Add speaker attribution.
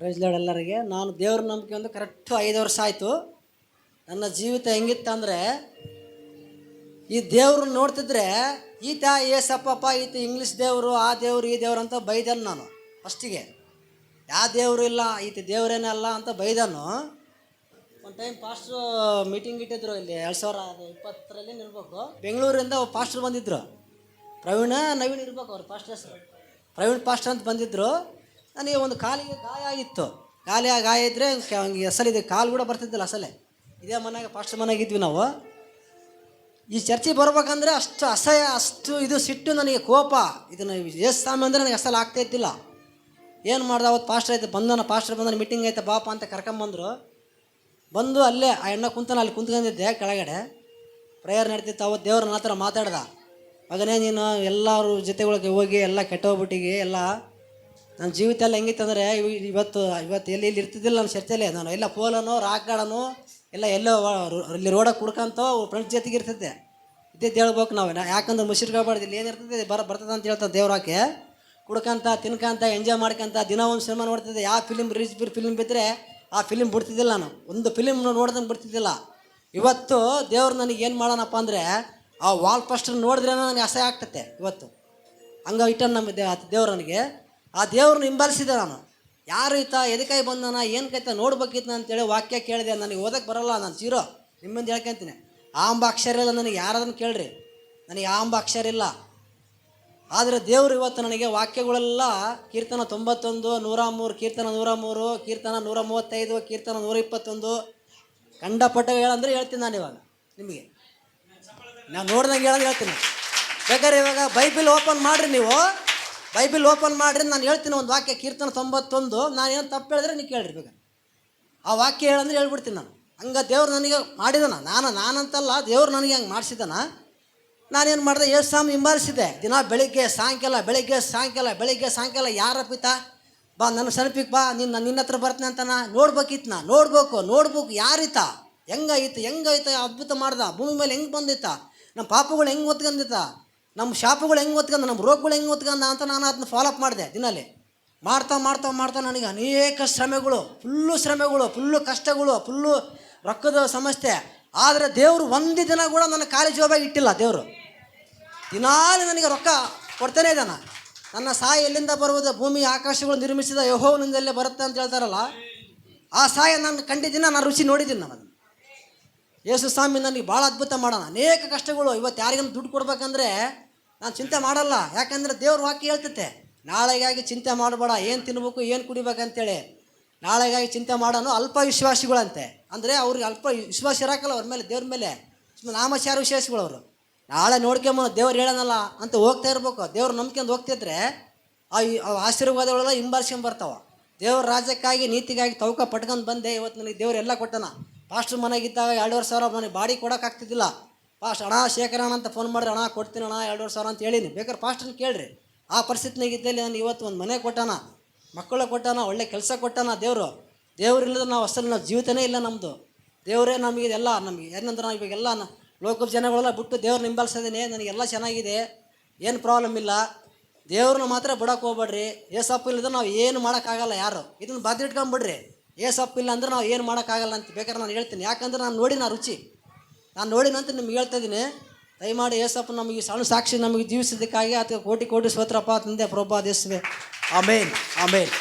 Speaker 1: Price lord ಎಲ್ಲರಿಗೆ. ನಾನು ದೇವ್ರ ನಂಬಿಕೆ ಒಂದು ಕರೆಕ್ಟು 5 ವರ್ಷ ಆಯಿತು. ನನ್ನ ಜೀವಿತ ಹೆಂಗಿತ್ತಂದರೆ, ಈ ದೇವ್ರನ್ನ ನೋಡ್ತಿದ್ರೆ ಈತ ಏಸಪ್ಪಪ್ಪ ಈತ ಇಂಗ್ಲೀಷ್ ದೇವರು, ಆ ದೇವರು ಈ ದೇವ್ರು ಅಂತ ಬೈದನು ನಾನು ಫಸ್ಟಿಗೆ. ಯಾವ ದೇವರು ಇಲ್ಲ, ಈತ ದೇವರೇನೇ ಅಲ್ಲ ಅಂತ ಬೈದನು. ಒಂದು ಟೈಮ್ ಪಾಸ್ಟ್ರು ಮೀಟಿಂಗ್ ಇಟ್ಟಿದ್ರು ಇಲ್ಲಿ 2020ರಲ್ಲಿ ಇರಬೇಕು. ಬೆಂಗಳೂರಿಂದ ಪಾಸ್ಟ್ರು ಬಂದಿದ್ದರು, ನವೀನ್ ಇರ್ಬೇಕು ಅವ್ರು ಪಾಸ್ಟರ್ ಹೆಸರು, ಪ್ರವೀಣ್ ಪಾಸ್ಟರ್ ಅಂತ ಬಂದಿದ್ದರು. ನನಗೆ ಒಂದು ಕಾಲಿಗೆ ಗಾಯ ಆಗಿತ್ತು. ಗಾಯ ಇದ್ದರೆ ಹಂಗೆ ಅಸಲಿದೆ, ಕಾಲು ಕೂಡ ಬರ್ತಿದ್ದಿಲ್ಲ ಅಸಲೇ. ಇದೇ ಮನೆಗೆ ಪಾಸ್ಟರ್ ಮನೆಗೆ ಇದ್ವಿ ನಾವು. ಈ ಚರ್ಚಿಗೆ ಬರ್ಬೇಕಂದ್ರೆ ಅಷ್ಟು ಅಸಹ್ಯ, ಅಷ್ಟು ಇದು ಸಿಟ್ಟು, ನನಗೆ ಕೋಪ. ಇದನ್ನು ಸ್ವಾಮಿ ಅಂದರೆ ನನಗೆ ಅಸಲು ಆಗ್ತಾಯಿದ್ದಿಲ್ಲ. ಏನು ಮಾಡ್ದೆ ಅವತ್ತು ಪಾಸ್ಟರ್ ಐತೆ ಪಾಸ್ಟರ್ ಬಂದನ ಮೀಟಿಂಗ್ ಐತೆ ಬಾಪ ಅಂತ ಕರ್ಕೊಂಬಂದರು. ಬಂದು ಅಲ್ಲೇ ಆ ಎಣ್ಣ ಅಲ್ಲಿ ಕುಂತ್ಕೊಂಡಿದ್ದೆ ಕೆಳಗಡೆ. ಪ್ರೇಯರ್ ನಡೀತಿತ್ತು. ಅವತ್ತು ದೇವ್ರ ನನ್ನ ಹತ್ರ ಮಾತಾಡ್ದ, ಮಗನೇ ನೀನು ಎಲ್ಲರೂ ಜೊತೆಗಳಿಗೆ ಹೋಗಿ ಎಲ್ಲ ಕೆಟ್ಟೋಗ್ಬಿಟ್ಟಿಗೆ, ಎಲ್ಲ ನನ್ನ ಜೀವಿತ ಎಲ್ಲ ಹೆಂಗಿತ್ತಂದರೆ ಇವತ್ತು ಎಲ್ಲಿ ಇರ್ತಿದ್ದಿಲ್ಲ ನನ್ನ ಚರ್ಚೆಲ್ಲೇ. ನಾನು ಎಲ್ಲ ಪೋಲನು ರಾಕ್ ಗಾರ್ಡನು ಎಲ್ಲೋ ಇಲ್ಲಿ ರೋಡಾಗ ಕುಡ್ಕಂತ ಫ್ರೆಂಡ್ಸ್ ಜೊತೆಗೆ ಇರ್ತಿದ್ದೆ. ಇದ್ದಿದ್ದು ಹೇಳ್ಬೇಕು ನಾವು, ಯಾಕಂದ್ರೆ ಮುಸಿರ್ಗಾಬಾರ್ದು, ಇಲ್ಲಿ ಏನಿರ್ತದೆ ಬರ್ತದೆ ಅಂತ ಹೇಳ್ತಾರೆ ದೇವ್ರಾಕೆ. ಕುಡ್ಕಂತ ತಿನ್ಕಂತ ಎಂಜಾಯ್ ಮಾಡ್ಕೊಂತ ದಿನ ಒಂದು ಸಿನಿಮಾ ನೋಡ್ತಿದ್ದೆ. ಯಾವ ಫಿಲ್ಮ್ ಬಿದ್ದರೆ ಆ ಫಿಲ್ಮ್ ಬಿಡ್ತಿದ್ದಿಲ್ಲ ನಾನು, ಒಂದು ಫಿಲ್ಮ್ ನೋಡ್ದಂಗೆ ಬಿಡ್ತಿದ್ದಿಲ್ಲ. ಇವತ್ತು ದೇವ್ರು ನನಗೆ ಏನು ಮಾಡೋಣಪ್ಪ ಅಂದರೆ, ಆ ವಾಲ್ ಪೋಸ್ಟರ್ ನೋಡಿದ್ರೆ ನನಗೆ ಅಸಹ್ಯ ಆಗ್ತತೆ. ಇವತ್ತು ಹಂಗೆ ಇಟ್ಟನು ನಮ್ಮ ದೇವ್ರು ನನಗೆ. ಆ ದೇವ್ರನ್ನ ಹಿಂಬಾಲಿಸಿದೆ ನಾನು. ಯಾರು ಈತ ಎದಕ್ಕಾಗಿ ಬಂದಾನ ಏನು ಕೈತ ನೋಡ್ಬೇಕಿತ್ತು ಅಂತೇಳಿ ವಾಕ್ಯ ಕೇಳಿದೆ. ನನಗೆ ಓದಕ್ಕೆ ಬರೋಲ್ಲ, ನಾನು ಜೀರೋ ನಿಮ್ಮಂದು ಹೇಳ್ಕೊಂತೀನಿ. ಆಂಬ ಅಕ್ಷರ ಇಲ್ಲ ನನಗೆ, ಯಾರಾದನ್ನು ಕೇಳ್ರಿ, ನನಗೆ ಆಂಬ ಅಕ್ಷರ ಇಲ್ಲ. ಆದರೆ ದೇವರು ಇವತ್ತು ನನಗೆ ವಾಕ್ಯಗಳೆಲ್ಲ ಕೀರ್ತನ 91, 103, ಕೀರ್ತನ 103, ಕೀರ್ತನ 135, ಕೀರ್ತನ 121 ಕಂಡಪಟ್ಟ ಹೇಳಂದ್ರೆ ಹೇಳ್ತೀನಿ ನಾನು. ಇವಾಗ ನಿಮಗೆ ನಾನು ನೋಡ್ದಂಗೆ ಹೇಳ್ತೀನಿ. ಬೇಕಾದ್ರೆ ಇವಾಗ ಬೈಬಲ್ ಓಪನ್ ಮಾಡಿರಿ, ನೀವು ಬೈಬಲ್ ಓಪನ್ ಮಾಡಿರಿ, ನಾನು ಹೇಳ್ತೀನಿ ಒಂದು ವಾಕ್ಯ. ಕೀರ್ತನ 91, ನಾನು ಏನು ತಪ್ಪು ಹೇಳಿದ್ರೆ ನೀವು ಕೇಳಿರಿ. ಬೇಕಾರೆ ಆ ವಾಕ್ಯ ಹೇಳಂದ್ರೆ ಹೇಳ್ಬಿಡ್ತೀನಿ ನಾನು. ಹಂಗೆ ದೇವ್ರು ನನಗೆ ಮಾಡಿದನ. ನಾನಂತಲ್ಲ, ದೇವ್ರು ನನಗೆ ಹಂಗೆ ಮಾಡಿಸಿದನ. ನಾನೇನು ಮಾಡಿದೆ, ಸ್ವಾಮಿ ಹಿಂಬಾಲಿಸಿದೆ. ದಿನ ಬೆಳಿಗ್ಗೆ ಸಾಯಂಕಾಲ ಯಾರ ಪಿತ ಬಾ ನನ್ನ ಸನಿಪಿಗೆ ಬಾ, ನಿನ್ನ ಹತ್ರ ಬರ್ತೀನಿ ಅಂತ ನೋಡ್ಬೇಕಿತ್ತು. ನೋಡ್ಬೇಕು ಯಾರಿತ, ಹೆಂಗೈತ ಅದ್ಭುತ ಮಾಡ್ದ, ಭೂಮಿ ಮೇಲೆ ಹೆಂಗೆ ಬಂದಿತ್ತ, ನಮ್ಮ ಪಾಪಗಳು ಹೆಂಗೆ ಒತ್ಕೊಂಡಿತ್ತ, ನಮ್ಮ ಶಾಪಗಳು ಹೆಂಗೆ ಒತ್ಕೊಂಡು, ನಮ್ಮ ರೋಗಗಳು ಹೆಂಗೆ ಒತ್ಕೊಂಡ ಅಂತ ನಾನು ಅದನ್ನ ಫಾಲೋಅಪ್ ಮಾಡಿದೆ. ದಿನಲ್ಲಿ ಮಾಡ್ತಾ ನನಗೆ ಅನೇಕ ಶ್ರಮೆಗಳು, ಫುಲ್ಲು ಕಷ್ಟಗಳು, ಫುಲ್ಲು ರೊಕ್ಕದ ಸಮಸ್ಯೆ. ಆದರೆ ದೇವರು ಒಂದು ದಿನ ಕೂಡ ನನ್ನ ಖಾಲಿ ಜೋಬಾಗಿ ಇಟ್ಟಿಲ್ಲ. ದೇವರು ದಿನಾಲಿ ನನಗೆ ರೊಕ್ಕ ಕೊಡ್ತಾನೆ ಇದ್ದಾನೆ. ನನ್ನ ಸಹಾಯ ಎಲ್ಲಿಂದ ಬರುವುದು, ಭೂಮಿ ಆಕಾಶಗಳು ನಿರ್ಮಿಸಿದ ಯೆಹೋವನಿಂದಲೇ ಬರುತ್ತೆ ಅಂತ ಹೇಳ್ತಾರಲ್ಲ, ಆ ಸಹಾಯ ನಾನು ಕಂಡಿದ್ದೀನಿ, ನಾನು ರುಚಿ ನೋಡಿದ್ದೀನಿ. ನಾನು ಅದನ್ನು ಯೇಸು ಸ್ವಾಮಿ ನನಗೆ ಭಾಳ ಅದ್ಭುತ ಮಾಡೋಣ. ಅನೇಕ ಕಷ್ಟಗಳು. ಇವತ್ತು ಯಾರಿಗೇನು ದುಡ್ಡು ಕೊಡ್ಬೇಕಂದ್ರೆ ನಾನು ಚಿಂತೆ ಮಾಡಲ್ಲ, ಯಾಕಂದರೆ ದೇವ್ರ ವಾಕ್ಯ ಹೇಳ್ತೈತೆ, ನಾಳೆಗಾಗಿ ಚಿಂತೆ ಮಾಡಬೇಡ, ಏನು ತಿನ್ಬೇಕು ಏನು ಕುಡಿಬೇಕಂತೇಳಿ. ನಾಳೆಗಾಗಿ ಚಿಂತೆ ಮಾಡೋನು ಅಲ್ಪ ವಿಶ್ವಾಸಿಗಳಂತೆ. ಅಂದರೆ ಅವ್ರಿಗೆ ಅಲ್ಪ ವಿಶ್ವಾಸ ಇರೋಕ್ಕಲ್ಲ ಅವ್ರ ಮೇಲೆ, ದೇವ್ರ ಮೇಲೆ ನಾಮಚಾರ ವಿಶ್ವಾಸಿಗಳು. ಅವರು ನಾಳೆ ನೋಡ್ಕೊಂಬ ದೇವ್ರು ಹೇಳೋನಲ್ಲ ಅಂತ ಹೋಗ್ತಾ ಇರ್ಬೇಕು. ದೇವ್ರು ನಂಬ್ಕೊಂಡು ಹೋಗ್ತಿದ್ರೆ ಆ ಆಶೀರ್ವಾದಗಳೆಲ್ಲ ಹಿಂಬಾಲಿಸ್ಕೊಂಬರ್ತಾವೆ. ದೇವ್ರ ರಾಜ್ಯಕ್ಕಾಗಿ ನೀತಿಗಾಗಿ ತವಕ ಪಟ್ಕೊಂಡು ಬಂದೆ. ಇವತ್ತು ನನಗೆ ದೇವ್ರು ಎಲ್ಲ ಕೊಟ್ಟನ. ಪಾಸ್ಟ್ರ್ ಮನೆಗಿದ್ದಾಗ 2,500 ನನಗೆ ಬಾಡಿ ಕೊಡೋಕ್ಕಾಗ್ತಿದ್ದಿಲ್ಲ. ಅಣ್ಣ ಶೇಖರಣ ಅಂತ ಫೋನ್ ಮಾಡಿದ್ರೆ, ಅಣ್ಣ ಕೊಡ್ತೀನಿ ಅಣ್ಣ 2,500 ಅಂತ ಹೇಳೀನಿ. ಬೇಕಾದ್ರೆ ಪಾಸ್ಟ್ರನ್ನ ಕೇಳ್ರಿ. ಆ ಪರಿಸ್ಥಿತಿನಾಗಿದ್ದಲ್ಲಿ ನಾನು ಇವತ್ತು ಒಂದು ಮನೆ ಕೊಟ್ಟಾನ, ಮಕ್ಕಳ ಕೊಟ್ಟಾನ, ಒಳ್ಳೆ ಕೆಲಸ ಕೊಟ್ಟಾನ. ದೇವ್ರು ಇಲ್ಲದ್ರೆ ನಾವು ನಾವು ಜೀವಿತನೇ ಇಲ್ಲ ನಮ್ಮದು. ದೇವರೇ ನಮಗೆ ಎಲ್ಲ, ನಮಗೆ ಏನಂದ್ರೆ ನಾವು ಇವಾಗೆಲ್ಲ ಲೋಕದ ಜನಗಳೆಲ್ಲ ಬಿಟ್ಟು ದೇವ್ರನ್ನ ಹಿಂಬಾಲಿಸಿದ್ದೀನಿ. ನನಗೆಲ್ಲ ಚೆನ್ನಾಗಿದೆ, ಏನು ಪ್ರಾಬ್ಲಮ್ ಇಲ್ಲ. ದೇವ್ರನ್ನ ಮಾತ್ರ ಬಿಡೋಕೆ ಹೋಗ್ಬೇಡ್ರಿ. ಏಸಪ್ಪ ಇಲ್ಲದ್ರೆ ನಾವು ಏನು ಮಾಡೋಕ್ಕಾಗಲ್ಲ. ಯಾರು ಇದನ್ನು ಬದಿಟ್ಕೊಂಬಿಡ್ರಿ, ಏಸಪ್ಪ ಇಲ್ಲ ಅಂದ್ರೆ ನಾವು ಏನು ಮಾಡೋಕ್ಕಾಗಲ್ಲ ಅಂತ ಬೇಕಾದ್ರೆ ನಾನು ಹೇಳ್ತೀನಿ. ಯಾಕಂದ್ರೆ ನಾನು ರುಚಿ ನೋಡಿನಂತ ನಿಮ್ಗೆ ಹೇಳ್ತಾ ಇದ್ದೀನಿ. ದಯಮಾಡಿ ಏಸಪ್ಪ ನಮಗೆ ಸಣ್ಣ ಸಾಕ್ಷಿ ನಮಗೆ ಜೀವಿಸೋದಕ್ಕಾಗಿ ಅಥವಾ ಕೋಟಿ ಸ್ತೋತ್ರಪ್ಪ ತಂದೆ ಪ್ರಭಾ ದೇಶವೇ. ಆಮೇನ್.